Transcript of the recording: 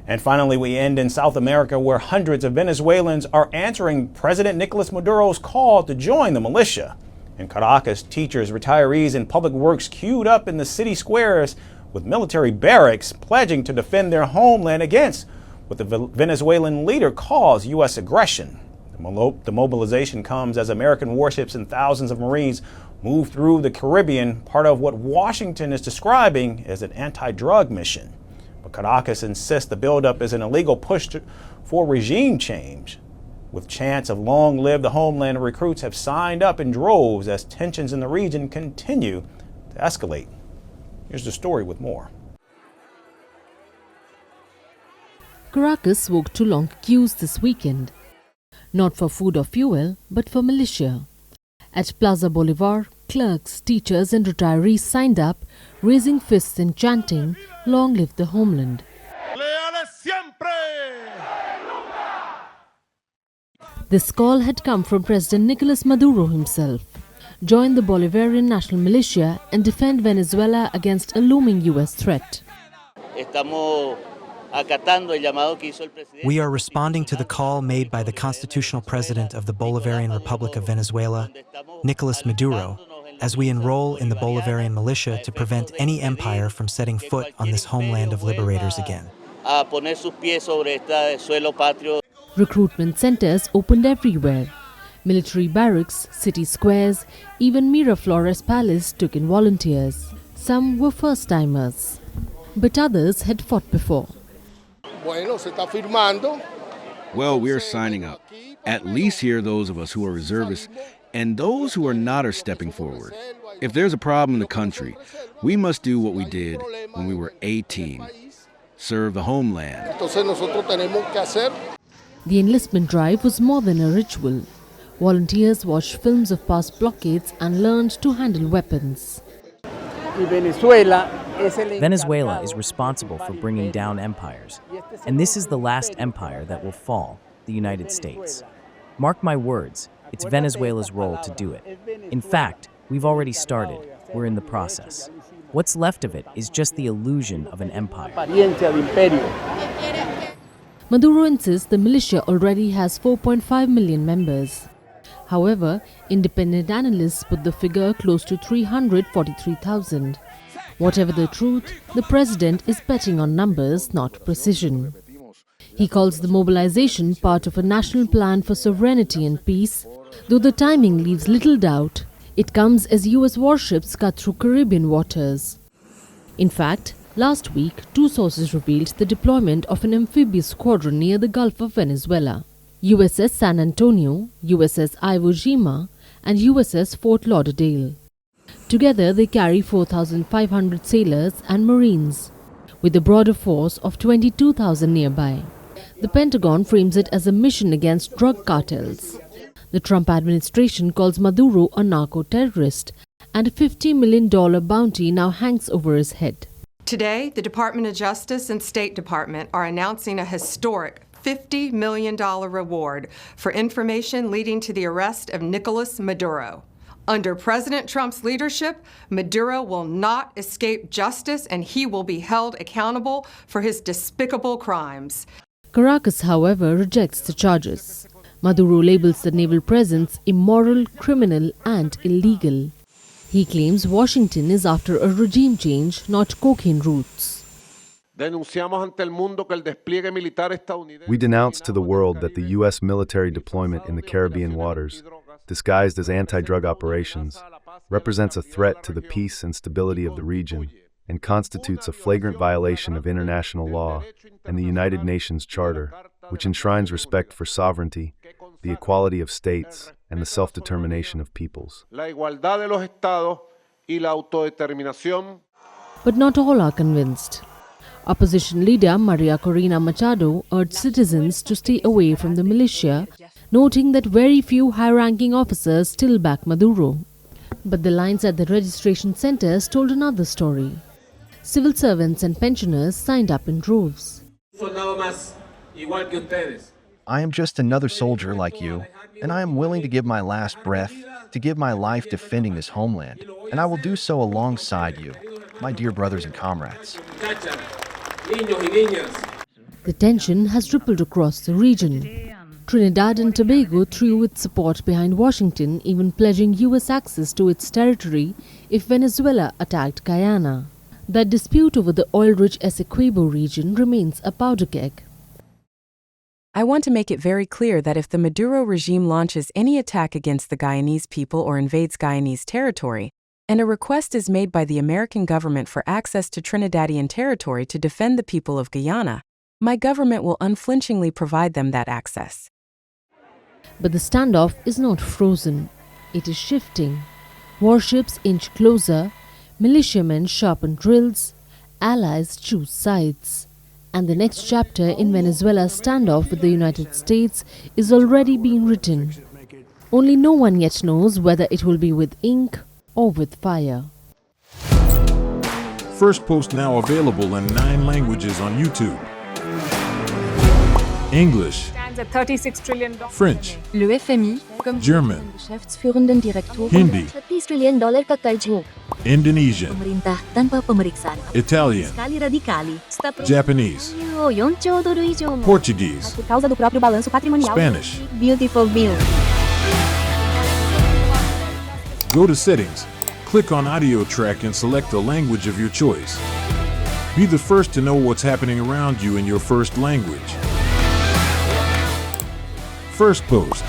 And finally, we end in South America, where hundreds of Venezuelans are answering President Nicolas Maduro's call to join the militia. In Caracas, teachers, retirees, and public works queued up in the city squares with military barracks pledging to defend their homeland against what the Venezuelan leader calls U.S. aggression. The mobilization comes as American warships and thousands of Marines move through the Caribbean, part of what Washington is describing as an anti-drug mission. But Caracas insists the buildup is an illegal push for regime change. With chants of long live the homeland, recruits have signed up in droves as tensions in the region continue to escalate. Here's the story with more. Caracas walked to long queues this weekend, not for food or fuel, but for militia. At Plaza Bolivar, clerks, teachers and retirees signed up, raising fists and chanting, "Long live the homeland." This call had come from President Nicolas Maduro himself. Join the Bolivarian National Militia and defend Venezuela against a looming U.S. threat. We are responding to the call made by the constitutional president of the Bolivarian Republic of Venezuela, Nicolas Maduro, as we enroll in the Bolivarian Militia to prevent any empire from setting foot on this homeland of liberators again. Recruitment centers opened everywhere. Military barracks, city squares, even Miraflores Palace took in volunteers. Some were first-timers, but others had fought before. Well, we're signing up. At least here those of us who are reservists, and those who are not are stepping forward. If there's a problem in the country, we must do what we did when we were 18. Serve the homeland. The enlistment drive was more than a ritual. Volunteers watched films of past blockades and learned to handle weapons. Venezuela is responsible for bringing down empires, and this is the last empire that will fall, the United States. Mark my words, it's Venezuela's role to do it. In fact, we've already started. We're in the process. What's left of it is just the illusion of an empire. Maduro insists the militia already has 4.5 million members. However, independent analysts put the figure close to 343,000. Whatever the truth, the president is betting on numbers, not precision. He calls the mobilization part of a national plan for sovereignty and peace, though the timing leaves little doubt. It comes as U.S. warships cut through Caribbean waters. In fact, last week, two sources revealed the deployment of an amphibious squadron near the Gulf of Venezuela. USS San Antonio, USS Iwo Jima, and USS Fort Lauderdale. Together, they carry 4,500 sailors and Marines, with a broader force of 22,000 nearby. The Pentagon frames it as a mission against drug cartels. The Trump administration calls Maduro a narco-terrorist, and a $50 million bounty now hangs over his head. Today, the Department of Justice and State Department are announcing a historic $50 million reward for information leading to the arrest of Nicolas Maduro. Under President Trump's leadership, Maduro will not escape justice and he will be held accountable for his despicable crimes. Caracas, however, rejects the charges. Maduro labels the naval presence immoral, criminal, and illegal. He claims Washington is after a regime change, not cocaine roots. We denounce to the world that the U.S. military deployment in the Caribbean waters, disguised as anti-drug operations, represents a threat to the peace and stability of the region and constitutes a flagrant violation of international law and the United Nations Charter, which enshrines respect for sovereignty, the equality of states, and the self-determination of peoples. But not all are convinced. Opposition leader Maria Corina Machado urged citizens to stay away from the militia, noting that very few high-ranking officers still back Maduro. But the lines at the registration centers told another story. Civil servants and pensioners signed up in droves. I am just another soldier like you, and I am willing to give my last breath, to give my life defending this homeland, and I will do so alongside you, my dear brothers and comrades. The tension has rippled across the region. Trinidad and Tobago threw its support behind Washington, even pledging U.S. access to its territory if Venezuela attacked Guyana. That dispute over the oil-rich Essequibo region remains a powder keg. I want to make it very clear that if the Maduro regime launches any attack against the Guyanese people or invades Guyanese territory, and a request is made by the American government for access to Trinidadian territory to defend the people of Guyana, my government will unflinchingly provide them that access. But the standoff is not frozen. It is shifting. Warships inch closer, militiamen sharpen drills, allies choose sides. And the next chapter in Venezuela's standoff with the United States is already being written. Only no one yet knows whether it will be with ink or with fire. Firstpost now available in 9 languages on YouTube. English, $36 trillion. French, Le FMI, comme German, Geschäftsführenden Direktor, Hindi, $30 trillion kakarjo. Indonesian, Pemerintah tanpa pemeriksaan. Italian, Sekali radikali. Japanese, $1,400 Portuguese, por causa do próprio balanço patrimonial. Spanish. Beautiful bill. Go to Settings, click on Audio Track and select the language of your choice. Be the first to know what's happening around you in your first language. Firstpost.